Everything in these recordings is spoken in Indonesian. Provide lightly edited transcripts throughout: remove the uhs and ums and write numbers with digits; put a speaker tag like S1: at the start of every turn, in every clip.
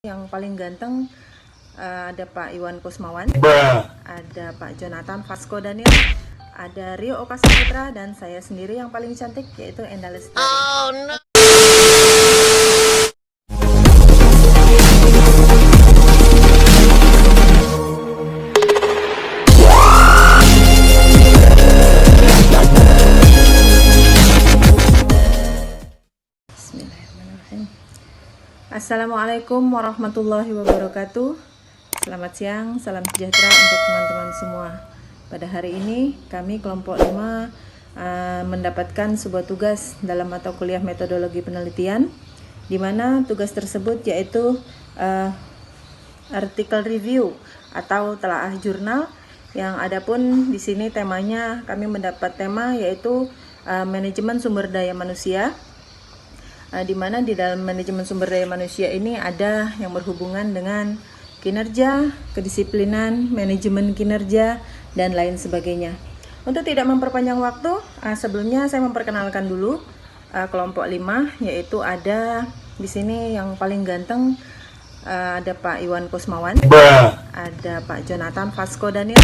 S1: Yang paling ganteng ada Pak Iwan Kusmawan, ada Pak Jonathan Vasco Daniel, ada Rio Oka Saputra, dan saya sendiri yang paling cantik yaitu Enda Lestari. Oh, no. Bismillahirrahmanirrahim. Assalamualaikum warahmatullahi wabarakatuh. Selamat siang, salam sejahtera untuk teman-teman semua. Pada hari ini kami kelompok 5 mendapatkan sebuah tugas dalam mata kuliah metodologi penelitian, di mana tugas tersebut yaitu artikel review atau telaah jurnal, yang adapun di sini temanya kami mendapat tema yaitu manajemen sumber daya manusia. Di mana di dalam manajemen sumber daya manusia ini ada yang berhubungan dengan kinerja, kedisiplinan, manajemen kinerja, dan lain sebagainya. Untuk tidak memperpanjang waktu, sebelumnya saya memperkenalkan dulu kelompok 5, yaitu ada di sini yang paling ganteng ada Pak Iwan Kusmawan, ada Pak Jonathan Vasco Daniel,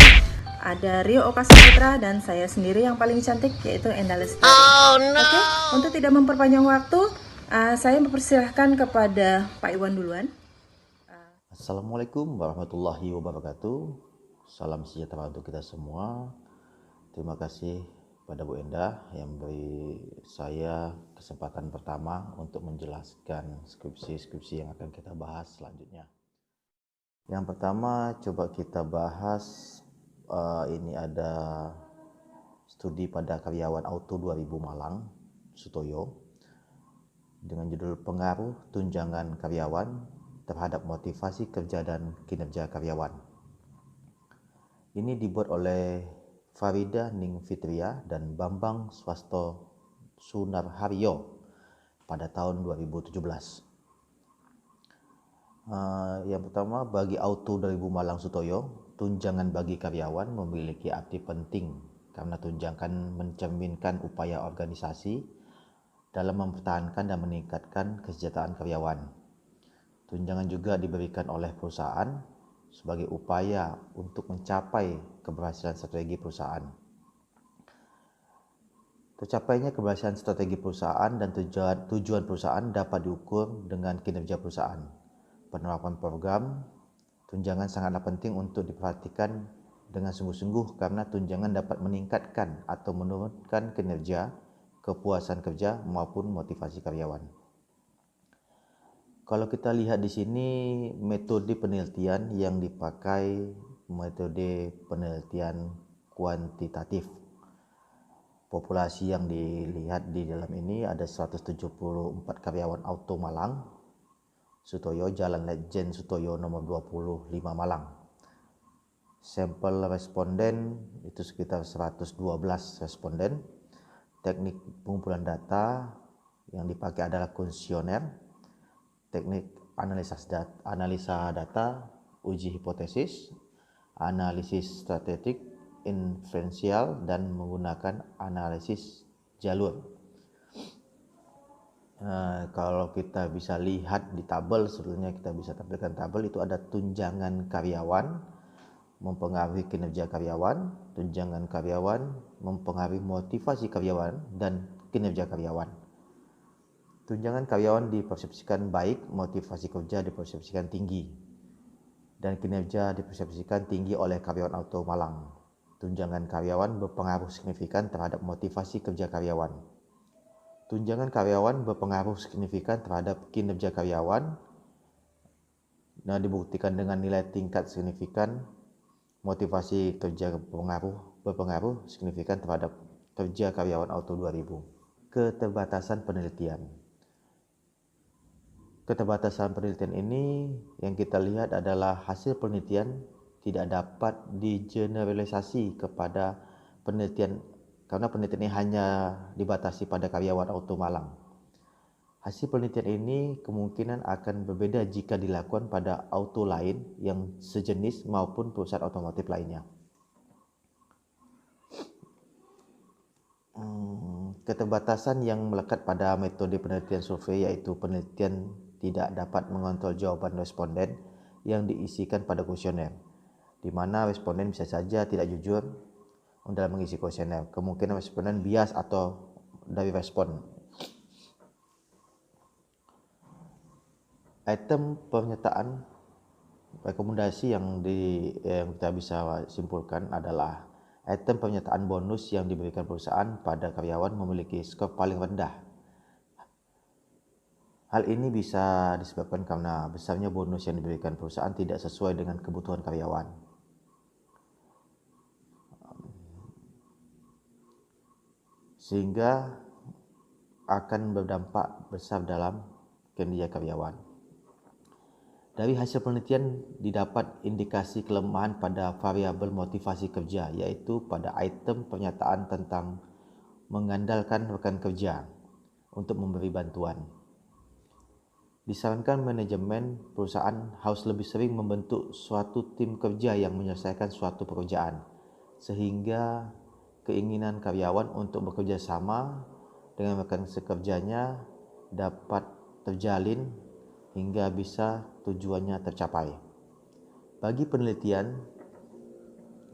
S1: ada Rio Oka Saputra, dan saya sendiri yang paling cantik yaitu Enda Lestari. Oh, no. Oke, untuk tidak memperpanjang waktu, saya mempersilahkan kepada Pak Iwan duluan.
S2: Assalamualaikum warahmatullahi wabarakatuh. Salam sejahtera untuk kita semua. Terima kasih pada Bu Enda yang beri saya kesempatan pertama untuk menjelaskan skripsi-skripsi yang akan kita bahas selanjutnya. Yang pertama coba kita bahas ini ada studi pada karyawan Auto 2000 Malang, Sutoyo, dengan judul pengaruh tunjangan karyawan terhadap motivasi kerja dan kinerja karyawan. Ini dibuat oleh Farida Ning Fitria dan Bambang Swasto Sunarharyo pada tahun 2017. Yang pertama, bagi Auto 2000 Malang Sutoyo, tunjangan bagi karyawan memiliki arti penting karena tunjangan mencerminkan upaya organisasi dalam mempertahankan dan meningkatkan kesejahteraan karyawan. Tunjangan juga diberikan oleh perusahaan sebagai upaya untuk mencapai keberhasilan strategi perusahaan. Tercapainya keberhasilan strategi perusahaan dan tujuan perusahaan dapat diukur dengan kinerja perusahaan. Penerapan program tunjangan sangatlah penting untuk diperhatikan dengan sungguh-sungguh karena tunjangan dapat meningkatkan atau menurunkan kinerja, kepuasan kerja maupun motivasi karyawan. Kalau kita lihat di sini metode penelitian yang dipakai metode penelitian kuantitatif. Populasi yang dilihat di dalam ini ada 174 karyawan Auto Malang, Sutoyo, Jalan Lejen Sutoyo nomor 25 Malang. Sampel responden itu sekitar 112 responden. Teknik pengumpulan data yang dipakai adalah kuesioner, teknik analisa data, uji hipotesis, analisis statistik, inferensial, dan menggunakan analisis jalur. Kalau kita bisa lihat di tabel, sebelumnya kita bisa tampilkan tabel, itu ada tunjangan karyawan mempengaruhi kinerja karyawan, tunjangan karyawan mempengaruhi motivasi karyawan dan kinerja karyawan. Tunjangan karyawan dipersepsikan baik, motivasi kerja dipersepsikan tinggi, dan kinerja dipersepsikan tinggi oleh karyawan Auto Malang. Tunjangan karyawan berpengaruh signifikan terhadap motivasi kerja karyawan. Tunjangan karyawan berpengaruh signifikan terhadap kinerja karyawan, dan dibuktikan dengan nilai tingkat signifikan. Motivasi kerja berpengaruh signifikan terhadap kerja karyawan Auto 2000. Keterbatasan penelitian. Keterbatasan penelitian ini yang kita lihat adalah hasil penelitian tidak dapat digeneralisasi kepada penelitian karena penelitian ini hanya dibatasi pada karyawan Auto Malang. Hasil penelitian ini kemungkinan akan berbeda jika dilakukan pada auto lain yang sejenis maupun perusahaan otomotif lainnya. Keterbatasan yang melekat pada metode penelitian survei yaitu penelitian tidak dapat mengontrol jawaban responden yang diisikan pada kuesioner, di mana responden bisa saja tidak jujur dalam mengisi kuesioner. Kemungkinan responden bias atau dari respon. Item pernyataan rekomendasi yang kita bisa simpulkan adalah item pernyataan bonus yang diberikan perusahaan pada karyawan memiliki skor paling rendah. Hal ini bisa disebabkan karena besarnya bonus yang diberikan perusahaan tidak sesuai dengan kebutuhan karyawan. Sehingga akan berdampak besar dalam kinerja karyawan. Dari hasil penelitian didapat indikasi kelemahan pada variabel motivasi kerja, yaitu pada item pernyataan tentang mengandalkan rekan kerja untuk memberi bantuan. Disarankan manajemen perusahaan harus lebih sering membentuk suatu tim kerja yang menyelesaikan suatu pekerjaan, sehingga keinginan karyawan untuk bekerja sama dengan rekan sekerjanya dapat terjalin hingga bisa tujuannya tercapai. Bagi penelitian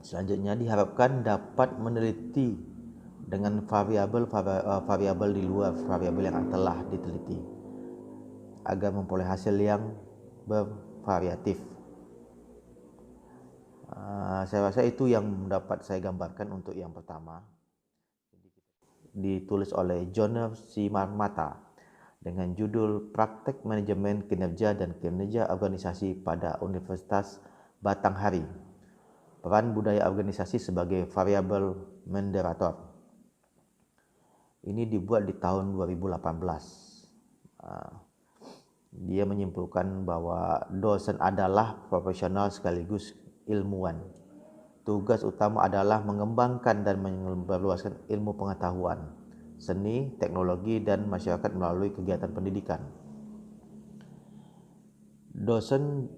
S2: selanjutnya diharapkan dapat meneliti dengan variabel di luar variabel yang telah diteliti agar memperoleh hasil yang bervariatif. Saya rasa itu yang dapat saya gambarkan untuk yang pertama. Ditulis oleh Joner Simarmata dengan judul Praktek Manajemen Kinerja dan Kinerja Organisasi pada Universitas Batanghari. Peran budaya organisasi sebagai variabel moderator. Ini dibuat di tahun 2018. Dia menyimpulkan bahwa dosen adalah profesional sekaligus ilmuwan. Tugas utama adalah mengembangkan dan menyebarluaskan ilmu pengetahuan, seni, teknologi, dan masyarakat melalui kegiatan pendidikan. Dosen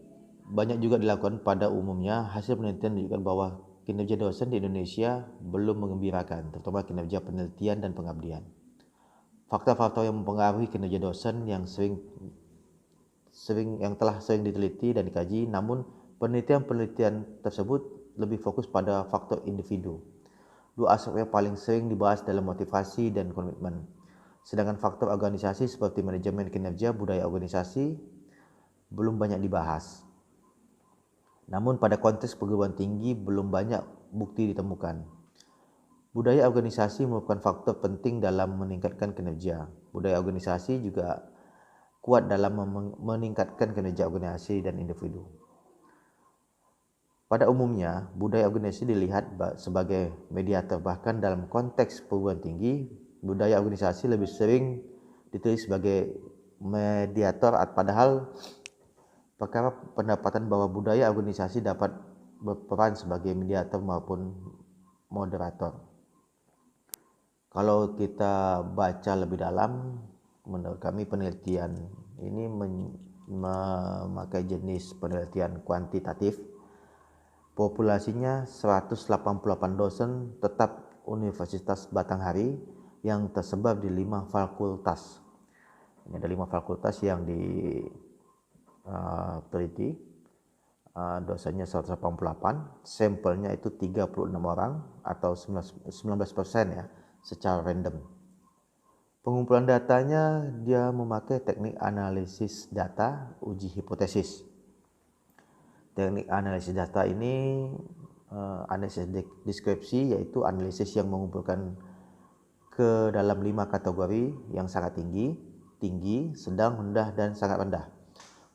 S2: banyak juga dilakukan pada umumnya. Hasil penelitian menunjukkan bahwa kinerja dosen di Indonesia belum mengembirakan, terutama kinerja penelitian dan pengabdian. Faktor-faktor yang mempengaruhi kinerja dosen yang telah sering diteliti dan dikaji, namun penelitian tersebut lebih fokus pada faktor individu. Dua aspek yang paling sering dibahas dalam motivasi dan komitmen. Sedangkan faktor organisasi seperti manajemen kinerja, budaya organisasi belum banyak dibahas. Namun pada konteks perguruan tinggi belum banyak bukti ditemukan. Budaya organisasi merupakan faktor penting dalam meningkatkan kinerja. Budaya organisasi juga kuat dalam meningkatkan kinerja organisasi dan individu. Pada umumnya, budaya organisasi dilihat sebagai mediator. Bahkan dalam konteks perguruan tinggi, budaya organisasi lebih sering ditulis sebagai mediator, padahal perkara pendapatan bahwa budaya organisasi dapat berperan sebagai mediator maupun moderator. Kalau kita baca lebih dalam, menurut kami penelitian ini memakai jenis penelitian kuantitatif. Populasinya 188 dosen tetap Universitas Batanghari yang tersebar di 5 fakultas. Ini ada 5 fakultas yang diteliti. Dosennya 188, sampelnya itu 36 orang atau 19% ya, secara random. Pengumpulan datanya dia memakai teknik analisis data, uji hipotesis. Teknik analisis data ini analisis deskripsi, yaitu analisis yang mengumpulkan ke dalam 5 kategori yang sangat tinggi, sedang, rendah, dan sangat rendah,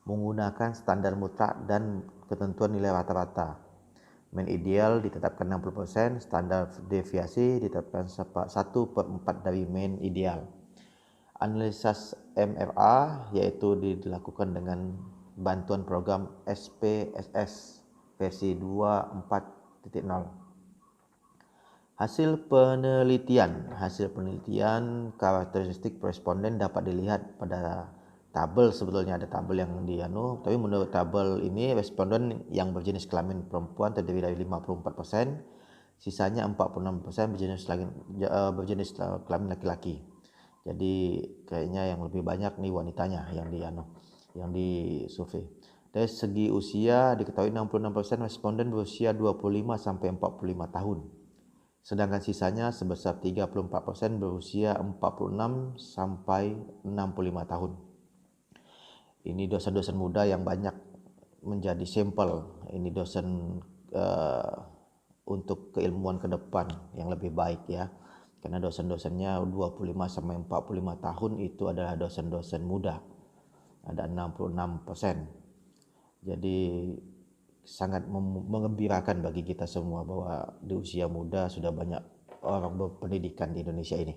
S2: menggunakan standar mutlak dan ketentuan nilai rata-rata. Mean ideal ditetapkan 60%, standar deviasi ditetapkan 1/4 dari mean ideal. Analisis MRA yaitu dilakukan dengan bantuan program SPSS versi 2.4.0. Hasil penelitian karakteristik responden dapat dilihat pada tabel. Sebetulnya ada tabel yang tapi menurut tabel ini responden yang berjenis kelamin perempuan terdiri dari 54%, sisanya 46% berjenis kelamin laki-laki. Jadi kayaknya yang lebih banyak nih wanitanya yang yang disurvei. Dari segi usia diketahui 66% responden berusia 25 sampai 45 tahun. Sedangkan sisanya sebesar 34% berusia 46 sampai 65 tahun. Ini dosen-dosen muda yang banyak menjadi sampel. Ini dosen untuk keilmuan ke depan yang lebih baik ya. Karena dosen-dosennya 25 sampai 45 tahun itu adalah dosen-dosen muda. Ada 66%. Jadi sangat mengembirakan bagi kita semua bahwa di usia muda sudah banyak orang berpendidikan di Indonesia ini.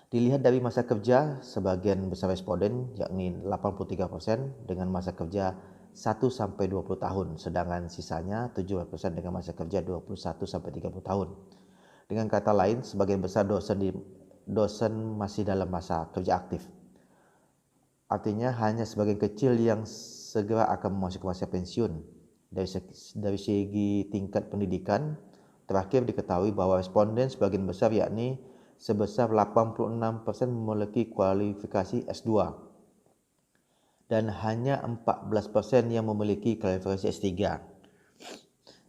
S2: Dilihat dari masa kerja, sebagian besar responden yakni 83% dengan masa kerja 1 sampai 20 tahun, sedangkan sisanya 7% dengan masa kerja 21 sampai 30 tahun. Dengan kata lain, sebagian besar dosen masih dalam masa kerja aktif. Artinya hanya sebagian kecil yang segera akan memasuki masa pensiun. Dari segi tingkat pendidikan, terakhir diketahui bahwa responden sebagian besar yakni sebesar 86% memiliki kualifikasi S2 dan hanya 14% yang memiliki kualifikasi S3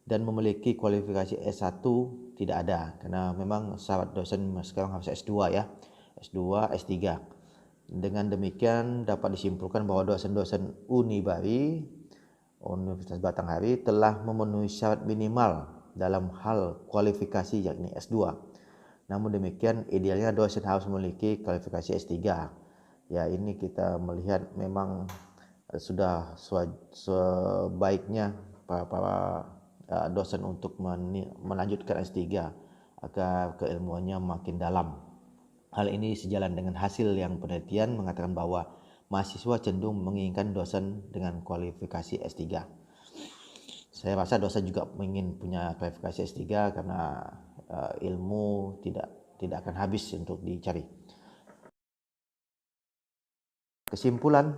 S2: dan memiliki kualifikasi S1 tidak ada, karena memang syarat dosen sekarang harus S2 ya, S2, S3. Dengan demikian dapat disimpulkan bahwa dosen-dosen Unibari, Universitas Batanghari telah memenuhi syarat minimal dalam hal kualifikasi yakni S2. Namun demikian idealnya dosen harus memiliki kualifikasi S3. Ya, ini kita melihat memang sudah sebaiknya para dosen untuk melanjutkan S3 agar keilmuannya makin dalam. Hal ini sejalan dengan hasil yang penelitian mengatakan bahwa mahasiswa cenderung menginginkan dosen dengan kualifikasi S3. Saya rasa dosen juga ingin punya kualifikasi S3 karena ilmu tidak akan habis untuk dicari. Kesimpulan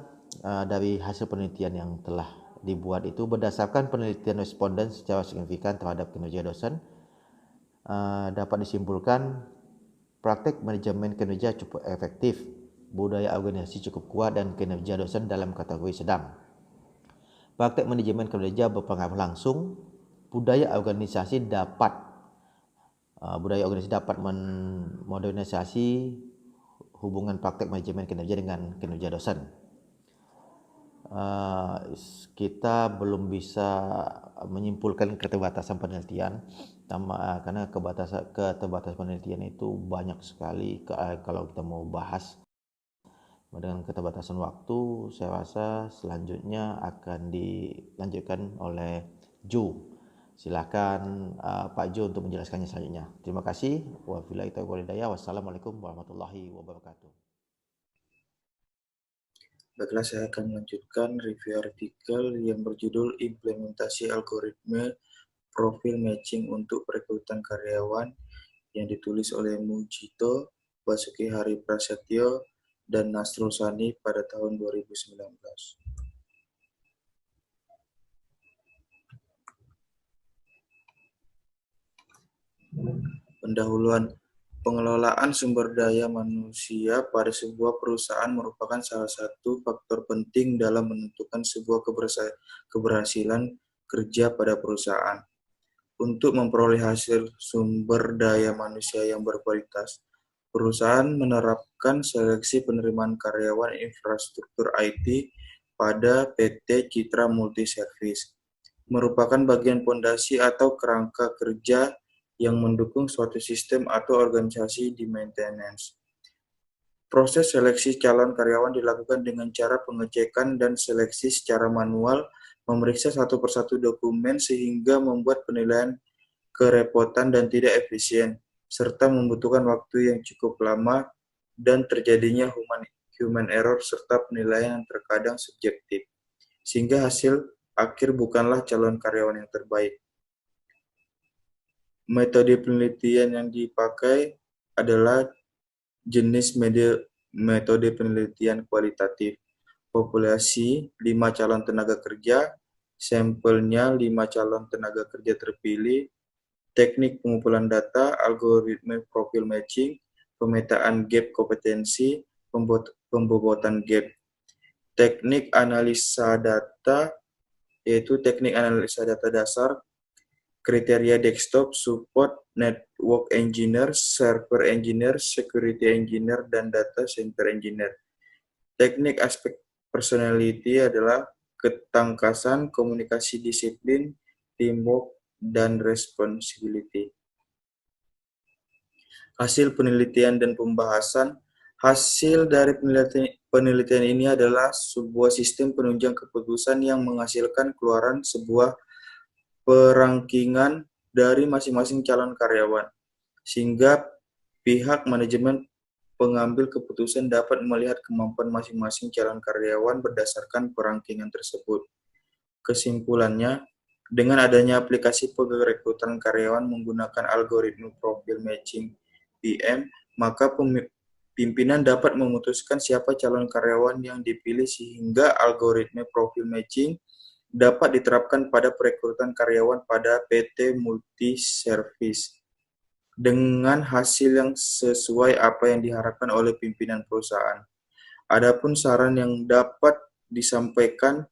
S2: dari hasil penelitian yang telah dibuat itu berdasarkan penelitian responden secara signifikan terhadap kinerja dosen, dapat disimpulkan praktek manajemen kinerja cukup efektif, budaya organisasi cukup kuat, dan kinerja dosen dalam kategori sedang. Praktek manajemen kinerja berpengaruh langsung. Budaya organisasi dapat memodernisasi hubungan praktek manajemen kinerja dengan kinerja dosen. Kita belum bisa menyimpulkan keterbatasan penelitian karena keterbatasan penelitian itu banyak sekali kalau kita mau bahas. Dengan keterbatasan waktu, saya rasa selanjutnya akan dilanjutkan oleh Jo. Silakan Pak Jo untuk menjelaskannya selanjutnya. Terima kasih. Wabillahi taufiq wal hidayah. Wassalamualaikum warahmatullahi wabarakatuh.
S3: Baiklah, saya akan melanjutkan review artikel yang berjudul Implementasi Algoritma Profil Matching untuk Perekrutan Karyawan yang ditulis oleh Mujito, Basuki Hari Prasetyo, dan Nasrul Sani pada tahun 2019. Pendahuluan. Pengelolaan sumber daya manusia pada sebuah perusahaan merupakan salah satu faktor penting dalam menentukan sebuah keberhasilan kerja pada perusahaan. Untuk memperoleh hasil sumber daya manusia yang berkualitas, perusahaan menerapkan seleksi penerimaan karyawan infrastruktur IT pada PT Citra Multiservis, merupakan bagian fondasi atau kerangka kerja yang mendukung suatu sistem atau organisasi di maintenance. Proses seleksi calon karyawan dilakukan dengan cara pengecekan dan seleksi secara manual, memeriksa satu persatu dokumen sehingga membuat penilaian kerepotan dan tidak efisien, serta membutuhkan waktu yang cukup lama dan terjadinya human error serta penilaian yang terkadang subjektif, sehingga hasil akhir bukanlah calon karyawan yang terbaik. Metode penelitian yang dipakai adalah jenis metode penelitian kualitatif. Populasi 5 calon tenaga kerja, sampelnya 5 calon tenaga kerja terpilih, teknik pengumpulan data, algoritma profil matching, pemetaan gap kompetensi, pembobotan gap. teknik analisa data, yaitu teknik analisa data dasar, kriteria desktop, support, network engineer, server engineer, security engineer, dan data center engineer. Teknik aspek personality adalah ketangkasan, komunikasi disiplin, teamwork, dan responsibility. Hasil penelitian dan pembahasan. Hasil dari penelitian ini adalah sebuah sistem penunjang keputusan yang menghasilkan keluaran sebuah perangkingan dari masing-masing calon karyawan, sehingga pihak manajemen pengambil keputusan dapat melihat kemampuan masing-masing calon karyawan berdasarkan perangkingan tersebut. Kesimpulannya, dengan adanya aplikasi perekrutan karyawan menggunakan algoritma profil matching PM, maka pimpinan dapat memutuskan siapa calon karyawan yang dipilih sehingga algoritma profil matching dapat diterapkan pada perekrutan karyawan pada PT Multi Service dengan hasil yang sesuai apa yang diharapkan oleh pimpinan perusahaan. Adapun saran yang dapat disampaikan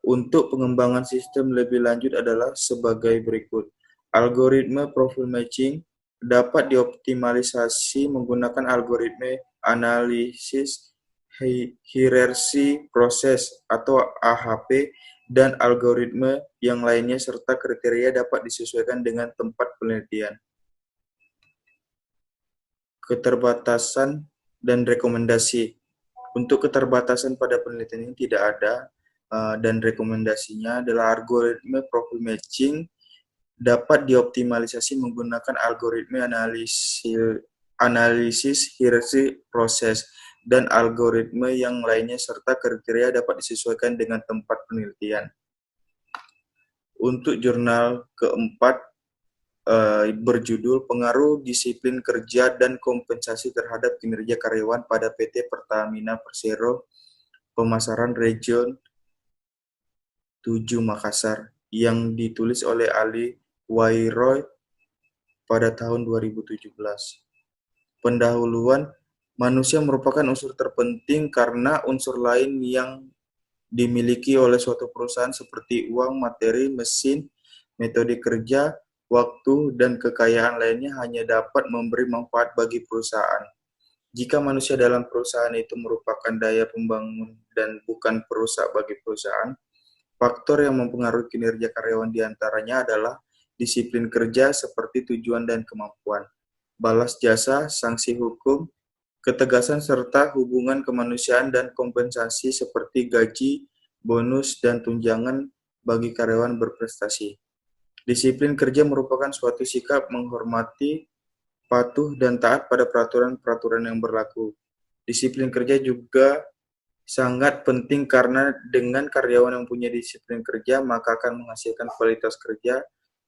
S3: untuk pengembangan sistem lebih lanjut adalah sebagai berikut. Algoritma profil matching dapat dioptimalisasi menggunakan algoritma analisis hierarki proses atau AHP dan algoritma yang lainnya serta kriteria dapat disesuaikan dengan tempat penelitian. Keterbatasan dan rekomendasi. Untuk keterbatasan pada penelitian ini tidak ada, dan rekomendasinya adalah algoritma profil matching dapat dioptimalisasi menggunakan algoritma analisis hierarki proses dan algoritma yang lainnya serta kriteria dapat disesuaikan dengan tempat penelitian. Untuk jurnal keempat berjudul Pengaruh Disiplin Kerja dan Kompensasi Terhadap Kinerja Karyawan pada PT Pertamina Persero Pemasaran Region 7 Makassar yang ditulis oleh Ali Wairoy pada tahun 2017. Pendahuluan, manusia merupakan unsur terpenting karena unsur lain yang dimiliki oleh suatu perusahaan seperti uang, materi, mesin, metode kerja, waktu, dan kekayaan lainnya hanya dapat memberi manfaat bagi perusahaan. Jika manusia dalam perusahaan itu merupakan daya pembangun dan bukan perusak bagi perusahaan, faktor yang mempengaruhi kinerja karyawan diantaranya adalah disiplin kerja seperti tujuan dan kemampuan, balas jasa, sanksi hukum, ketegasan serta hubungan kemanusiaan dan kompensasi seperti gaji, bonus, dan tunjangan bagi karyawan berprestasi. Disiplin kerja merupakan suatu sikap menghormati, patuh, dan taat pada peraturan-peraturan yang berlaku. Disiplin kerja juga sangat penting karena dengan karyawan yang punya disiplin kerja, maka akan menghasilkan kualitas kerja,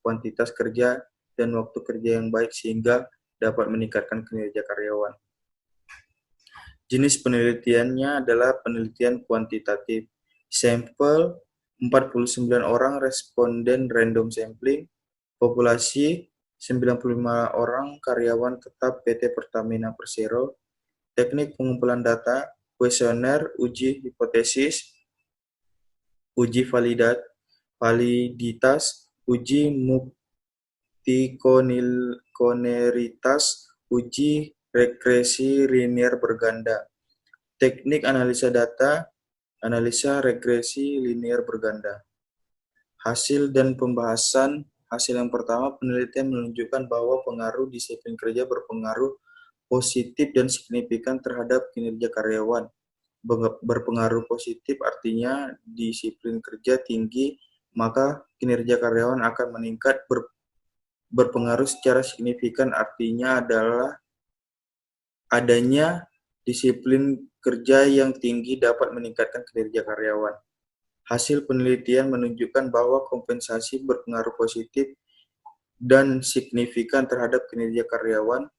S3: kuantitas kerja, dan waktu kerja yang baik sehingga dapat meningkatkan kinerja karyawan. Jenis penelitiannya adalah penelitian kuantitatif. Sampel 49 orang responden random sampling, populasi 95 orang karyawan tetap PT Pertamina Persero, teknik pengumpulan data, kuesioner, uji hipotesis, uji validitas, uji multikoneritas, uji regresi linear berganda. Teknik analisa data, analisa regresi linear berganda. Hasil dan pembahasan. Hasil yang pertama, penelitian menunjukkan bahwa pengaruh disiplin kerja berpengaruh positif dan signifikan terhadap kinerja karyawan. Berpengaruh positif artinya disiplin kerja tinggi, maka kinerja karyawan akan meningkat. Berpengaruh secara signifikan artinya adalah adanya disiplin kerja yang tinggi dapat meningkatkan kinerja karyawan. Hasil penelitian menunjukkan bahwa kompensasi berpengaruh positif dan signifikan terhadap kinerja karyawan.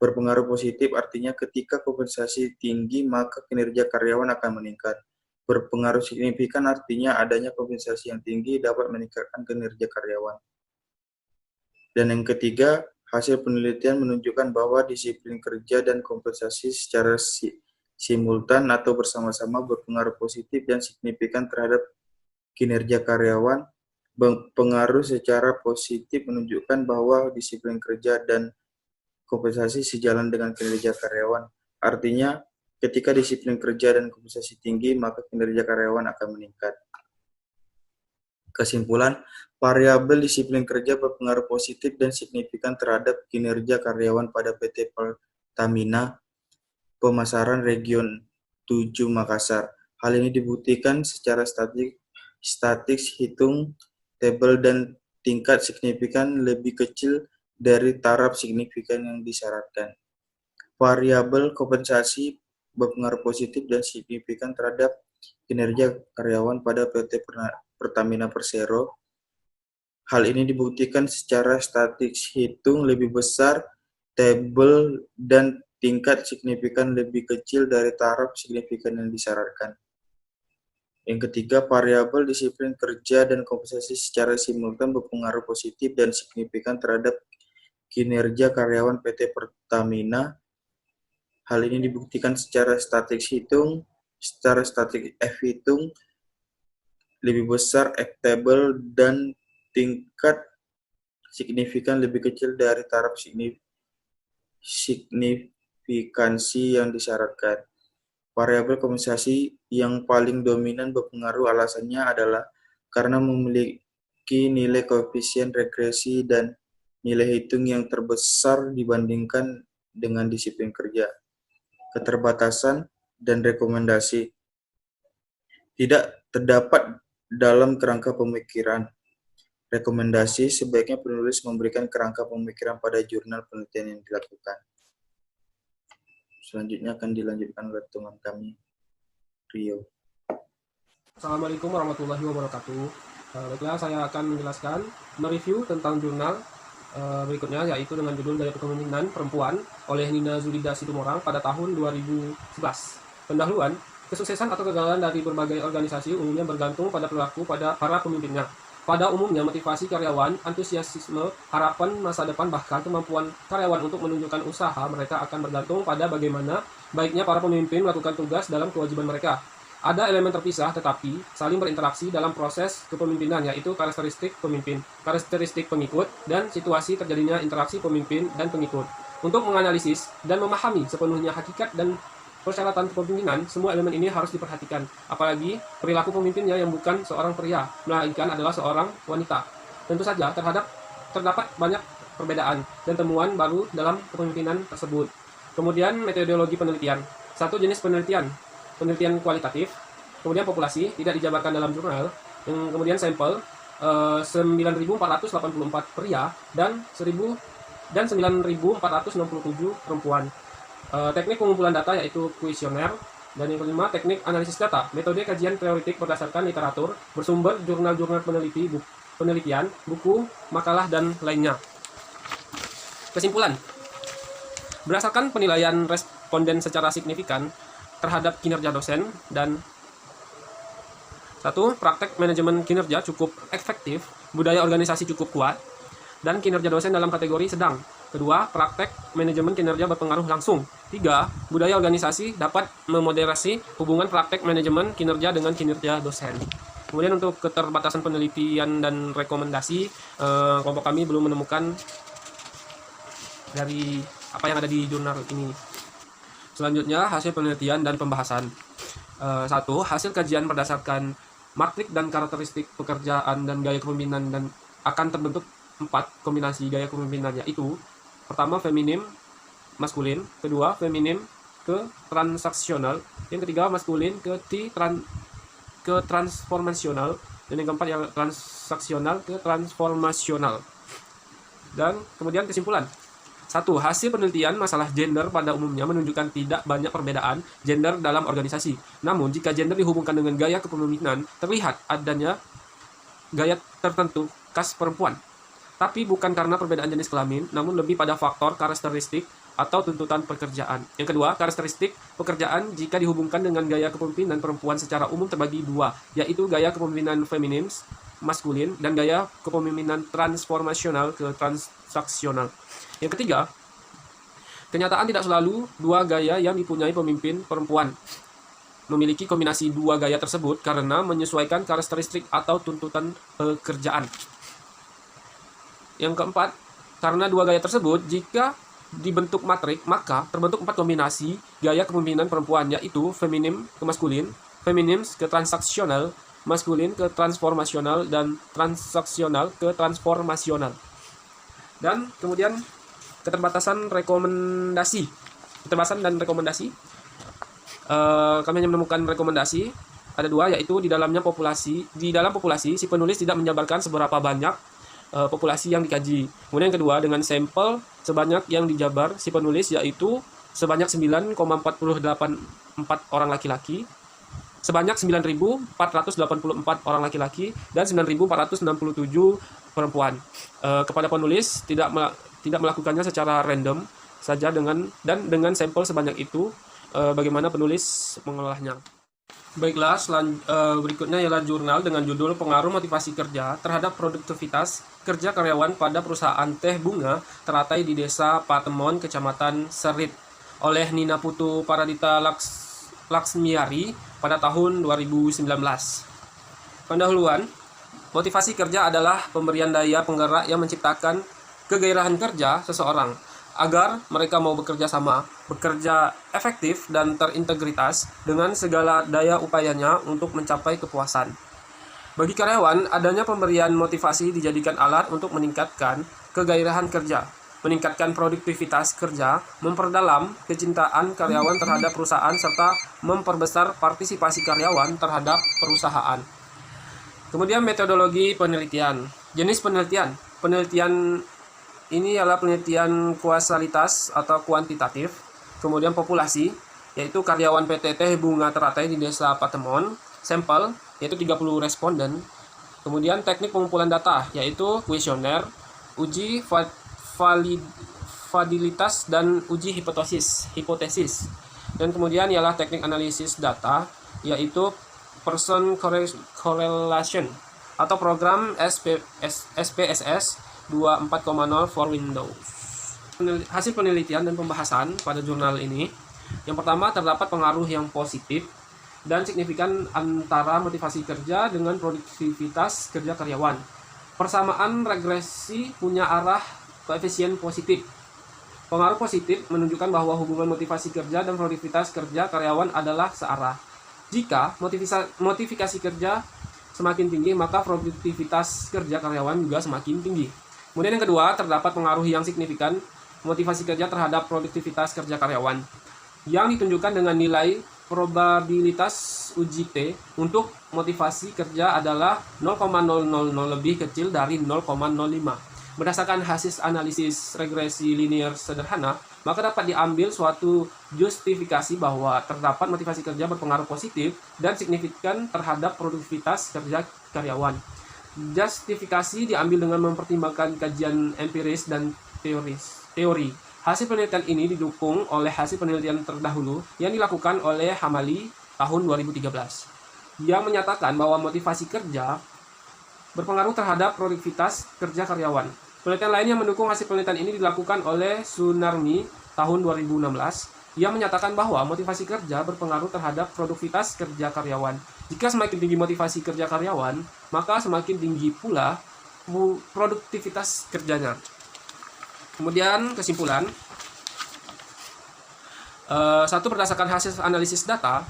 S3: Berpengaruh positif artinya ketika kompensasi tinggi, maka kinerja karyawan akan meningkat. Berpengaruh signifikan artinya adanya kompensasi yang tinggi dapat meningkatkan kinerja karyawan. Dan yang ketiga, hasil penelitian menunjukkan bahwa disiplin kerja dan kompensasi secara simultan atau bersama-sama berpengaruh positif dan signifikan terhadap kinerja karyawan. Pengaruh secara positif menunjukkan bahwa disiplin kerja dan kompensasi sejalan dengan kinerja karyawan. Artinya, ketika disiplin kerja dan kompensasi tinggi, maka kinerja karyawan akan meningkat. Kesimpulan, variabel disiplin kerja berpengaruh positif dan signifikan terhadap kinerja karyawan pada PT Pertamina Pemasaran Region 7 Makassar. Hal ini dibuktikan secara statik hitung tabel dan tingkat signifikan lebih kecil dari taraf signifikan yang disyaratkan. Variabel kompensasi berpengaruh positif dan signifikan terhadap kinerja karyawan pada PT Pertamina Persero. Hal ini dibuktikan secara statik hitung lebih besar tabel dan tingkat signifikan lebih kecil dari taraf signifikan yang disyaratkan. Yang ketiga, variabel disiplin kerja dan kompensasi secara simultan berpengaruh positif dan signifikan terhadap kinerja karyawan PT Pertamina. Hal ini dibuktikan secara statik F hitung lebih besar F table dan tingkat signifikan lebih kecil dari taraf signifikansi yang disyaratkan. Variabel kompensasi yang paling dominan berpengaruh alasannya adalah karena memiliki nilai koefisien regresi dan nilai hitung yang terbesar dibandingkan dengan disiplin kerja. Keterbatasan dan rekomendasi tidak terdapat dalam kerangka pemikiran. Rekomendasi sebaiknya penulis memberikan kerangka pemikiran pada jurnal penelitian yang dilakukan. Selanjutnya akan dilanjutkan oleh teman kami, Rio.
S4: Assalamualaikum warahmatullahi wabarakatuh. Baiklah, saya akan menjelaskan, mereview tentang jurnal berikutnya, yaitu dengan judul Gaya Kepemimpinan Perempuan oleh Nina Zulida Situmorang pada tahun 2011. Pendahuluan, kesuksesan atau kegagalan dari berbagai organisasi umumnya bergantung pada perilaku pada para pemimpinnya. Pada umumnya, motivasi karyawan, antusiasme, harapan masa depan, bahkan kemampuan karyawan untuk menunjukkan usaha mereka akan bergantung pada bagaimana baiknya para pemimpin melakukan tugas dalam kewajiban mereka. Ada elemen terpisah tetapi saling berinteraksi dalam proses kepemimpinan, yaitu karakteristik pemimpin, karakteristik pengikut, dan situasi terjadinya interaksi pemimpin dan pengikut. Untuk menganalisis dan memahami sepenuhnya hakikat dan persyaratan kepemimpinan, semua elemen ini harus diperhatikan. Apalagi perilaku pemimpinnya yang bukan seorang pria, melainkan adalah seorang wanita. Tentu saja terdapat banyak perbedaan dan temuan baru dalam kepemimpinan tersebut. Kemudian metodologi penelitian. Satu jenis penelitian kualitatif, kemudian populasi, tidak dijabarkan dalam jurnal, yang kemudian sampel 9.484 pria dan 9.467 perempuan. Teknik pengumpulan data yaitu kuesioner, dan yang kelima teknik analisis data, metode kajian teoretik berdasarkan literatur, bersumber jurnal-jurnal penelitian, buku, makalah, dan lainnya. Kesimpulan, berdasarkan penilaian responden secara signifikan terhadap kinerja dosen dan 1. Praktek manajemen kinerja cukup efektif, budaya organisasi cukup kuat, dan kinerja dosen dalam kategori sedang. 2. Praktek manajemen kinerja berpengaruh langsung. 3. Budaya organisasi dapat memoderasi hubungan praktek manajemen kinerja dengan kinerja dosen. Kemudian untuk keterbatasan penelitian dan rekomendasi, kelompok kami belum menemukan dari apa yang ada di jurnal ini. Selanjutnya, hasil penelitian dan pembahasan. 1. Hasil kajian berdasarkan matrik dan karakteristik pekerjaan dan gaya kepemimpinan dan akan terbentuk 4 kombinasi gaya kepemimpinan, yaitu pertama feminim maskulin, kedua feminim ke transaksional, yang ketiga maskulin ke transformasional, dan yang keempat yang transaksional ke transformasional. Dan kemudian kesimpulan. 1. Hasil penelitian masalah gender pada umumnya menunjukkan tidak banyak perbedaan gender dalam organisasi. Namun, jika gender dihubungkan dengan gaya kepemimpinan, terlihat adanya gaya tertentu khas perempuan. Tapi bukan karena perbedaan jenis kelamin, namun lebih pada faktor karakteristik atau tuntutan pekerjaan. Yang kedua, karakteristik pekerjaan jika dihubungkan dengan gaya kepemimpinan perempuan secara umum terbagi dua, yaitu gaya kepemimpinan feminim maskulin dan gaya kepemimpinan transformasional ke transaksional. Yang ketiga, Kenyataan tidak selalu dua gaya yang dipunyai pemimpin perempuan memiliki kombinasi dua gaya tersebut karena menyesuaikan karakteristik atau tuntutan pekerjaan. Yang keempat, karena dua gaya tersebut, jika dibentuk matrik, maka terbentuk 4 kombinasi gaya kepemimpinan perempuan, yaitu feminim ke maskulin, feminim ke transaksional, maskulin ke transformasional, dan transaksional ke transformasional. Dan kemudian keterbatasan dan rekomendasi. Kami hanya menemukan rekomendasi ada 2, yaitu di dalam populasi si penulis tidak menjabarkan seberapa banyak populasi yang dikaji. Kemudian yang kedua, dengan sampel sebanyak yang dijabar si penulis, yaitu sebanyak 9,484 orang laki-laki, sebanyak 9.484 orang laki-laki, dan 9.467 perempuan. Kepada penulis tidak melakukannya secara random saja dengan sampel sebanyak itu, bagaimana penulis mengolahnya. Baiklah, berikutnya ialah jurnal dengan judul Pengaruh Motivasi Kerja terhadap Produktivitas Kerja Karyawan pada Perusahaan Teh Bunga Teratai di Desa Patemon, Kecamatan Serit, oleh Nina Putu Paradita Laksmiari pada tahun 2019. Pendahuluan, motivasi kerja adalah pemberian daya penggerak yang menciptakan kegairahan kerja seseorang agar mereka mau bekerja efektif dan terintegritas dengan segala daya upayanya untuk mencapai kepuasan. Bagi karyawan, adanya pemberian motivasi dijadikan alat untuk meningkatkan kegairahan kerja, meningkatkan produktivitas kerja, memperdalam kecintaan karyawan terhadap perusahaan, serta memperbesar partisipasi karyawan terhadap perusahaan. Kemudian metodologi penelitian. Jenis penelitian. Penelitian ini adalah penelitian kualitas atau kuantitatif. Kemudian populasi, yaitu karyawan PT Teh Bunga Teratai di Desa Patemon. Sampel, yaitu 30 responden. Kemudian teknik pengumpulan data, yaitu kuesioner, uji validitas, dan uji hipotesis. Dan kemudian ialah teknik analisis data, yaitu person correlation atau program SPSS 24.0 for Windows. Hasil penelitian dan pembahasan pada jurnal ini, yang pertama, terdapat pengaruh yang positif dan signifikan antara motivasi kerja dengan produktivitas kerja karyawan. Persamaan regresi punya arah koefisien positif. Pengaruh positif menunjukkan bahwa hubungan motivasi kerja dan produktivitas kerja karyawan adalah searah. Jika motivasi kerja semakin tinggi, maka produktivitas kerja karyawan juga semakin tinggi. Kemudian yang kedua, terdapat pengaruh yang signifikan motivasi kerja terhadap produktivitas kerja karyawan, yang ditunjukkan dengan nilai probabilitas uji T untuk motivasi kerja adalah 0,000 lebih kecil dari 0,05. Berdasarkan hasil analisis regresi linear sederhana, maka dapat diambil suatu justifikasi bahwa terdapat motivasi kerja berpengaruh positif dan signifikan terhadap produktivitas kerja karyawan. Justifikasi diambil dengan mempertimbangkan kajian empiris dan teori. Hasil penelitian ini didukung oleh hasil penelitian terdahulu yang dilakukan oleh Hamali tahun 2013, yang menyatakan bahwa motivasi kerja berpengaruh terhadap produktivitas kerja karyawan. Penelitian lain yang mendukung hasil penelitian ini dilakukan oleh Sunarmi tahun 2016, yang menyatakan bahwa motivasi kerja berpengaruh terhadap produktivitas kerja karyawan. Jika semakin tinggi motivasi kerja karyawan, maka semakin tinggi pula produktivitas kerjanya. Kemudian kesimpulan. Satu, berdasarkan hasil analisis data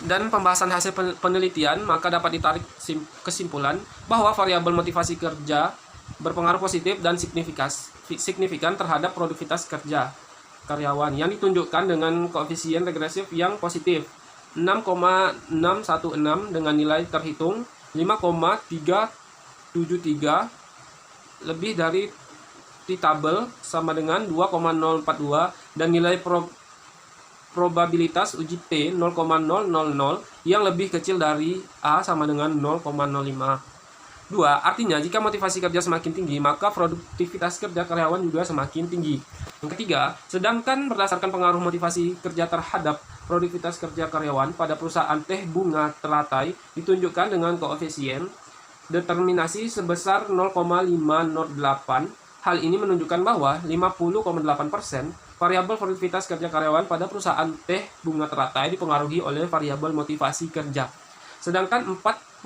S4: dan pembahasan hasil penelitian, maka dapat ditarik kesimpulan bahwa variabel motivasi kerja berpengaruh positif dan signifikan terhadap produktivitas kerja karyawan, yang ditunjukkan dengan koefisien regresif yang positif 6,616 dengan nilai terhitung 5,373 lebih dari T-tabel sama dengan 2,042 dan nilai probabilitas uji T 0,000 yang lebih kecil dari A sama dengan 0,05. 2. Artinya, jika motivasi kerja semakin tinggi, maka produktivitas kerja karyawan juga semakin tinggi. Yang ketiga, sedangkan berdasarkan pengaruh motivasi kerja terhadap produktivitas kerja karyawan pada perusahaan Teh Bunga Teratai ditunjukkan dengan koefisien determinasi sebesar 0,508. Hal ini menunjukkan bahwa 50,8% variabel produktivitas kerja karyawan pada perusahaan teh bunga teratai dipengaruhi oleh variabel motivasi kerja. Sedangkan 49,2%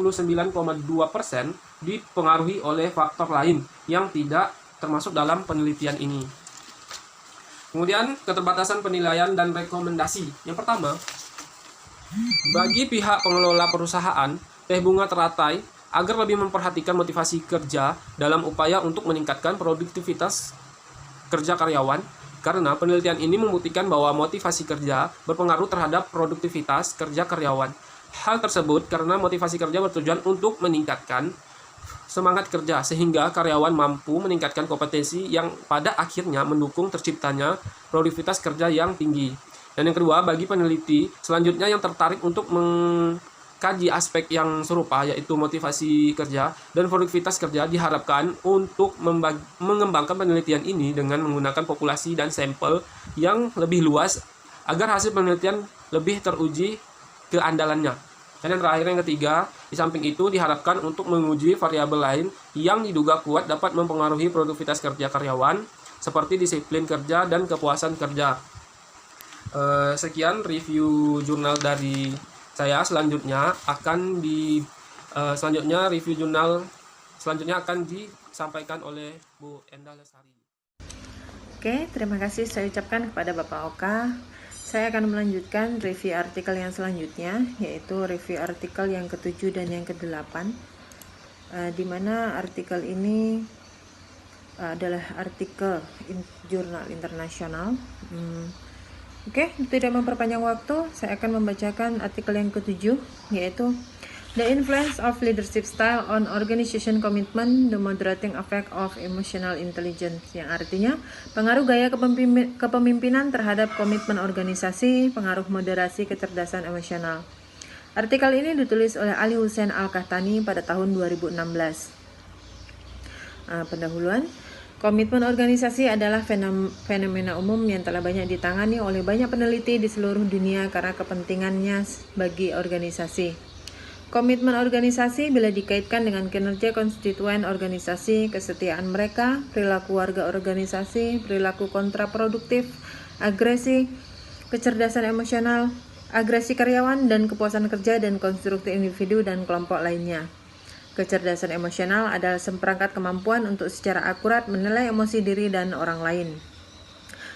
S4: dipengaruhi oleh faktor lain yang tidak termasuk dalam penelitian ini. Kemudian keterbatasan penilaian dan rekomendasi. Yang pertama, bagi pihak pengelola perusahaan teh bunga teratai agar lebih memperhatikan motivasi kerja dalam upaya untuk meningkatkan produktivitas kerja karyawan, karena penelitian ini membuktikan bahwa motivasi kerja berpengaruh terhadap produktivitas kerja karyawan. Hal tersebut karena motivasi kerja bertujuan untuk meningkatkan semangat kerja sehingga karyawan mampu meningkatkan kompetensi yang pada akhirnya mendukung terciptanya produktivitas kerja yang tinggi. Dan yang kedua, bagi peneliti selanjutnya yang tertarik untuk mengkaji aspek yang serupa yaitu motivasi kerja dan produktivitas kerja diharapkan untuk mengembangkan penelitian ini dengan menggunakan populasi dan sampel yang lebih luas agar hasil penelitian lebih teruji keandalannya. Dan yang terakhir, yang ketiga, di samping itu diharapkan untuk menguji variabel lain yang diduga kuat dapat mempengaruhi produktivitas kerja karyawan seperti disiplin kerja dan kepuasan kerja. Sekian review jurnal dari saya. Review jurnal selanjutnya akan disampaikan oleh Bu Enda Lesari.
S1: Oke, terima kasih saya ucapkan kepada Bapak Oka. Saya akan melanjutkan review artikel yang selanjutnya, yaitu review artikel yang ke-7 dan yang ke-8, di mana artikel ini adalah artikel jurnal internasional. Oke, tidak memperpanjang waktu, saya akan membacakan artikel yang ke-7, yaitu The Influence of Leadership Style on Organization Commitment, the Moderating Effect of Emotional Intelligence, yang artinya pengaruh gaya kepemimpinan terhadap komitmen organisasi, pengaruh moderasi kecerdasan emosional. Artikel ini ditulis oleh Ali Hussein Al-Kahtani pada tahun 2016. Pendahuluan. Komitmen organisasi adalah fenomena umum yang telah banyak ditangani oleh banyak peneliti di seluruh dunia karena kepentingannya bagi organisasi. Komitmen organisasi bila dikaitkan dengan kinerja konstituen organisasi, kesetiaan mereka, perilaku warga organisasi, perilaku kontraproduktif, agresi, kecerdasan emosional, agresi karyawan, dan kepuasan kerja dan konstruksi individu dan kelompok lainnya. Kecerdasan emosional adalah seperangkat kemampuan untuk secara akurat menilai emosi diri dan orang lain.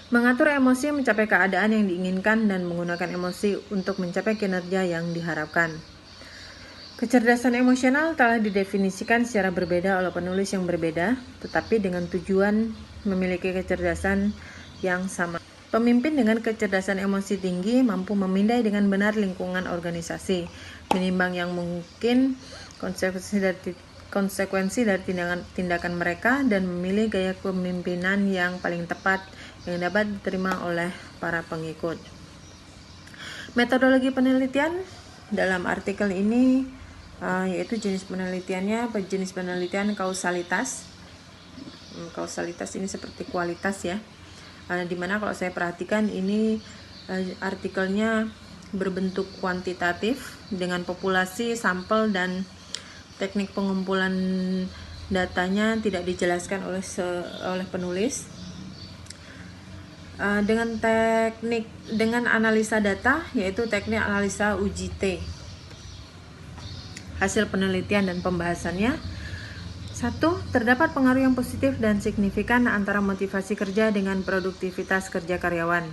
S1: Mengatur emosi mencapai keadaan yang diinginkan dan menggunakan emosi untuk mencapai kinerja yang diharapkan. Kecerdasan emosional telah didefinisikan secara berbeda oleh penulis yang berbeda, tetapi dengan tujuan memiliki kecerdasan yang sama. Pemimpin dengan kecerdasan emosi tinggi mampu memindai dengan benar lingkungan organisasi, menimbang yang mungkin konsekuensi dari tindakan mereka, dan memilih gaya kepemimpinan yang paling tepat yang dapat diterima oleh para pengikut. Metodologi penelitian dalam artikel ini yaitu jenis penelitian kausalitas. Kausalitas ini seperti kualitas ya, dimana kalau saya perhatikan ini artikelnya berbentuk kuantitatif dengan populasi, sampel, dan teknik pengumpulan datanya tidak dijelaskan oleh penulis. Dengan analisa data, yaitu teknik analisa uji T. Hasil penelitian dan pembahasannya. 1. Terdapat pengaruh yang positif dan signifikan antara motivasi kerja dengan produktivitas kerja karyawan.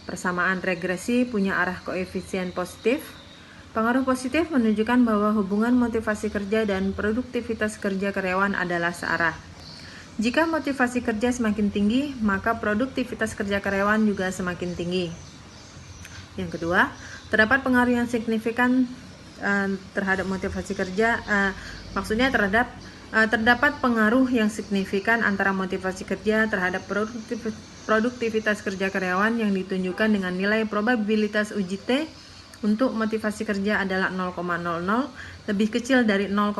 S1: Persamaan regresi punya arah koefisien positif. Pengaruh positif menunjukkan bahwa hubungan motivasi kerja dan produktivitas kerja karyawan adalah searah. Jika motivasi kerja semakin tinggi, maka produktivitas kerja karyawan juga semakin tinggi. Yang kedua, terdapat pengaruh yang signifikan terhadap motivasi kerja, terdapat pengaruh yang signifikan antara motivasi kerja terhadap produktivitas kerja karyawan yang ditunjukkan dengan nilai probabilitas uji T untuk motivasi kerja adalah 0,00, lebih kecil dari 0,05.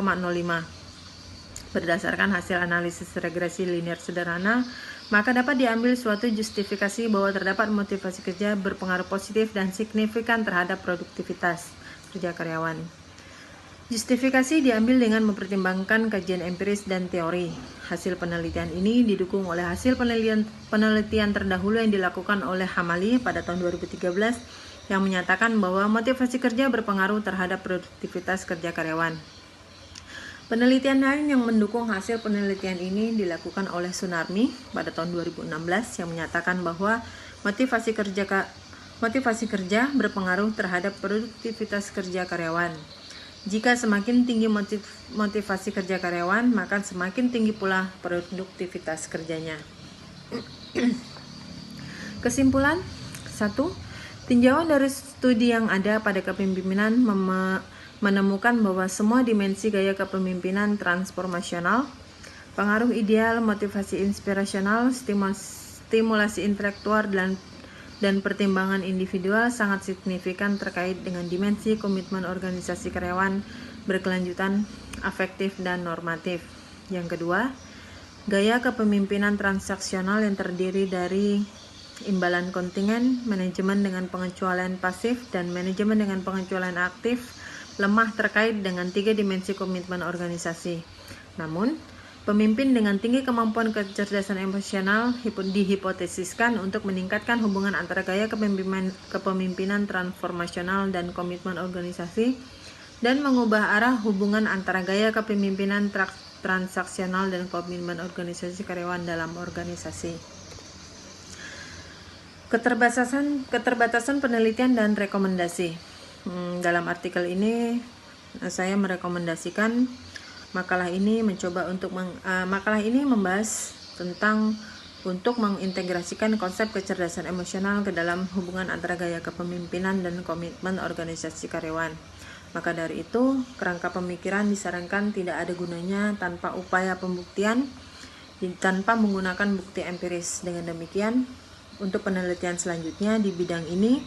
S1: Berdasarkan hasil analisis regresi linear sederhana, maka dapat diambil suatu justifikasi bahwa terdapat motivasi kerja berpengaruh positif dan signifikan terhadap produktivitas kerja karyawan. Justifikasi diambil dengan mempertimbangkan kajian empiris dan teori. Hasil penelitian ini didukung oleh hasil penelitian terdahulu yang dilakukan oleh Hamali pada tahun 2013 yang menyatakan bahwa motivasi kerja berpengaruh terhadap produktivitas kerja karyawan. Penelitian lain yang mendukung hasil penelitian ini dilakukan oleh Sunarmi pada tahun 2016 yang menyatakan bahwa motivasi kerja berpengaruh terhadap produktivitas kerja karyawan. Jika semakin tinggi motivasi kerja karyawan, maka semakin tinggi pula produktivitas kerjanya. Kesimpulan 1. Tinjauan dari studi yang ada pada kepemimpinan menemukan bahwa semua dimensi gaya kepemimpinan transformasional, pengaruh ideal, motivasi inspirasional, stimulasi intelektual, dan pertimbangan individual sangat signifikan terkait dengan dimensi komitmen organisasi karyawan berkelanjutan, afektif, dan normatif. Yang kedua, gaya kepemimpinan transaksional yang terdiri dari imbalan kontingen, manajemen dengan pengecualian pasif, dan manajemen dengan pengecualian aktif lemah terkait dengan 3 dimensi komitmen organisasi. Namun, pemimpin dengan tinggi kemampuan kecerdasan emosional dihipotesiskan untuk meningkatkan hubungan antara gaya kepemimpinan transformasional dan komitmen organisasi dan mengubah arah hubungan antara gaya kepemimpinan transaksional dan komitmen organisasi karyawan dalam organisasi. Keterbatasan penelitian dan rekomendasi. Dalam artikel ini saya merekomendasikan makalah ini membahas tentang untuk mengintegrasikan konsep kecerdasan emosional ke dalam hubungan antara gaya kepemimpinan dan komitmen organisasi karyawan. Maka dari itu, kerangka pemikiran disarankan tidak ada gunanya tanpa upaya pembuktian, tanpa menggunakan bukti empiris. Dengan demikian, untuk penelitian selanjutnya di bidang ini,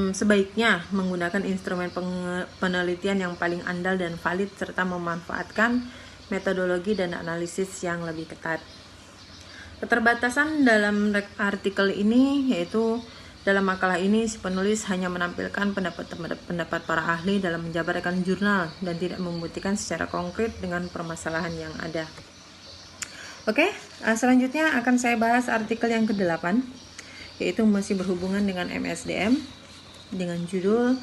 S1: sebaiknya menggunakan instrumen penelitian yang paling andal dan valid serta memanfaatkan metodologi dan analisis yang lebih ketat. Keterbatasan dalam artikel ini yaitu dalam makalah ini si penulis hanya menampilkan pendapat para ahli dalam menjabarkan jurnal dan tidak membuktikan secara konkret dengan permasalahan yang ada. Oke, selanjutnya akan saya bahas artikel yang ke-8 yaitu masih berhubungan dengan MSDM dengan judul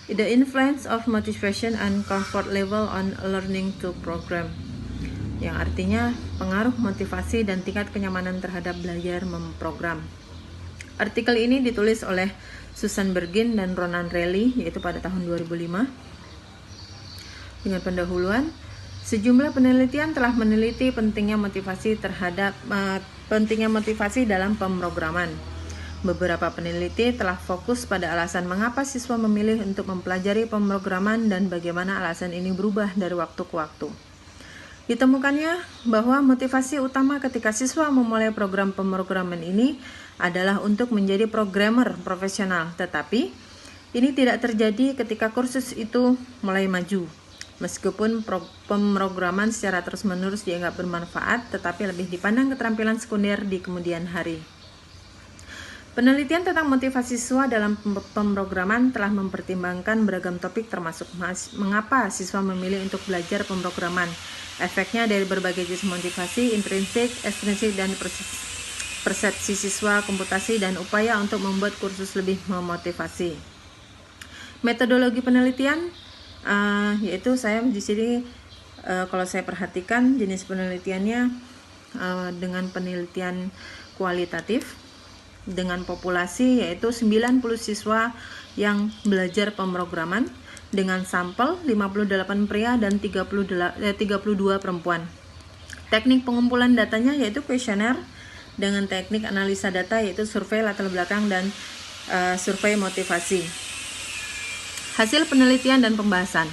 S1: The Influence of Motivation and Comfort Level on Learning to Program, yang artinya pengaruh motivasi dan tingkat kenyamanan terhadap belajar memprogram. Artikel ini ditulis oleh Susan Bergin dan Ronan Reilly yaitu pada tahun 2005. Dengan pendahuluan, sejumlah penelitian telah meneliti pentingnya motivasi dalam pemrograman. Beberapa peneliti telah fokus pada alasan mengapa siswa memilih untuk mempelajari pemrograman dan bagaimana alasan ini berubah dari waktu ke waktu. Ditemukannya bahwa motivasi utama ketika siswa memulai program pemrograman ini adalah untuk menjadi programmer profesional, tetapi ini tidak terjadi ketika kursus itu mulai maju. Meskipun pemrograman secara terus-menerus dianggap bermanfaat, tetapi lebih dipandang keterampilan sekunder di kemudian hari. Penelitian tentang motivasi siswa dalam pemrograman telah mempertimbangkan beragam topik termasuk mengapa siswa memilih untuk belajar pemrograman, efeknya dari berbagai jenis motivasi, intrinsik, ekstrinsik, dan persepsi siswa, komputasi, dan upaya untuk membuat kursus lebih memotivasi. Metodologi penelitian, yaitu saya di sini kalau saya perhatikan jenis penelitiannya dengan penelitian kualitatif, dengan populasi yaitu 90 siswa yang belajar pemrograman dengan sampel 58 pria dan 32 perempuan. Teknik pengumpulan datanya yaitu kuesioner dengan teknik analisa data yaitu survei latar belakang dan survei motivasi. Hasil penelitian dan pembahasan.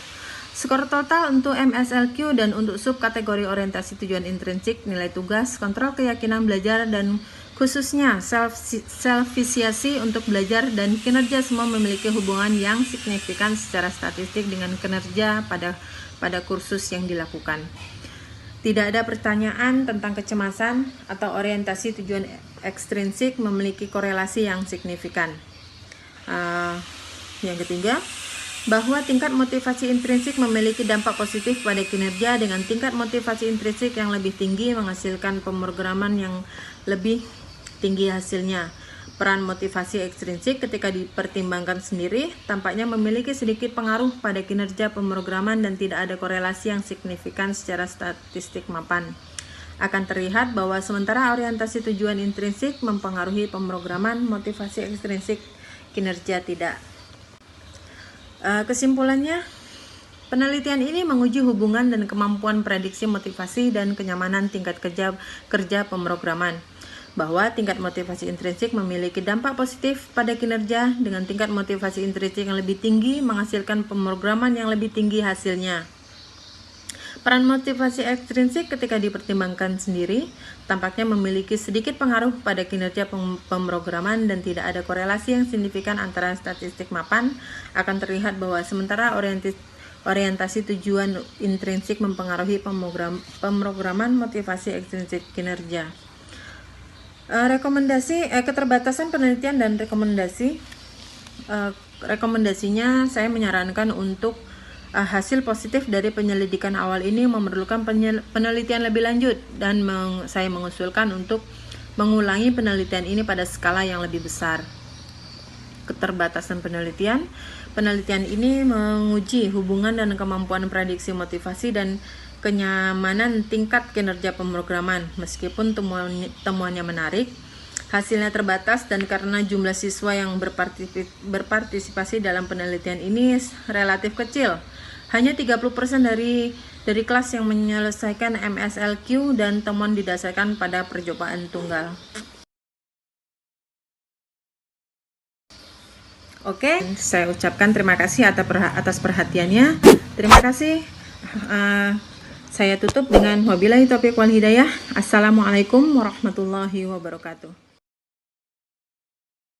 S1: Skor total untuk MSLQ dan untuk subkategori orientasi tujuan intrinsik, nilai tugas, kontrol keyakinan belajar, dan khususnya self-visiasi untuk belajar dan kinerja semua memiliki hubungan yang signifikan secara statistik dengan kinerja pada kursus yang dilakukan. Tidak ada pertanyaan tentang kecemasan atau orientasi tujuan ekstrinsik memiliki korelasi yang signifikan. Yang ketiga, bahwa tingkat motivasi intrinsik memiliki dampak positif pada kinerja dengan tingkat motivasi intrinsik yang lebih tinggi menghasilkan pemrograman yang lebih tinggi hasilnya. Peran motivasi ekstrinsik ketika dipertimbangkan sendiri tampaknya memiliki sedikit pengaruh pada kinerja pemrograman dan tidak ada korelasi yang signifikan secara statistik mapan. Akan terlihat bahwa sementara orientasi tujuan intrinsik mempengaruhi pemrograman, motivasi ekstrinsik kinerja tidak. Kesimpulannya, penelitian ini menguji hubungan dan kemampuan prediksi motivasi dan kenyamanan tingkat kerja pemrograman, bahwa tingkat motivasi intrinsik memiliki dampak positif pada kinerja dengan tingkat motivasi intrinsik yang lebih tinggi menghasilkan pemrograman yang lebih tinggi hasilnya. Peran motivasi ekstrinsik ketika dipertimbangkan sendiri tampaknya memiliki sedikit pengaruh pada kinerja pemrograman dan tidak ada korelasi yang signifikan antara statistik mapan. Akan terlihat bahwa sementara orientasi tujuan intrinsik mempengaruhi pemrograman, motivasi ekstrinsik kinerja. Keterbatasan penelitian dan rekomendasi. Rekomendasinya saya menyarankan untuk hasil positif dari penyelidikan awal ini memerlukan penelitian lebih lanjut dan saya mengusulkan untuk mengulangi penelitian ini pada skala yang lebih besar. Keterbatasan penelitian ini menguji hubungan dan kemampuan prediksi motivasi dan kenyamanan tingkat kinerja pemrograman. Meskipun temuannya menarik, hasilnya terbatas dan karena jumlah siswa yang berpartisipasi dalam penelitian ini relatif kecil. Hanya 30% dari kelas yang menyelesaikan MSLQ dan temuan didasarkan pada percobaan tunggal. Oke, saya ucapkan terima kasih atas perhatiannya. Terima kasih. Saya tutup dengan wabillahi taufiq wal hidayah. Assalamualaikum warahmatullahi wabarakatuh.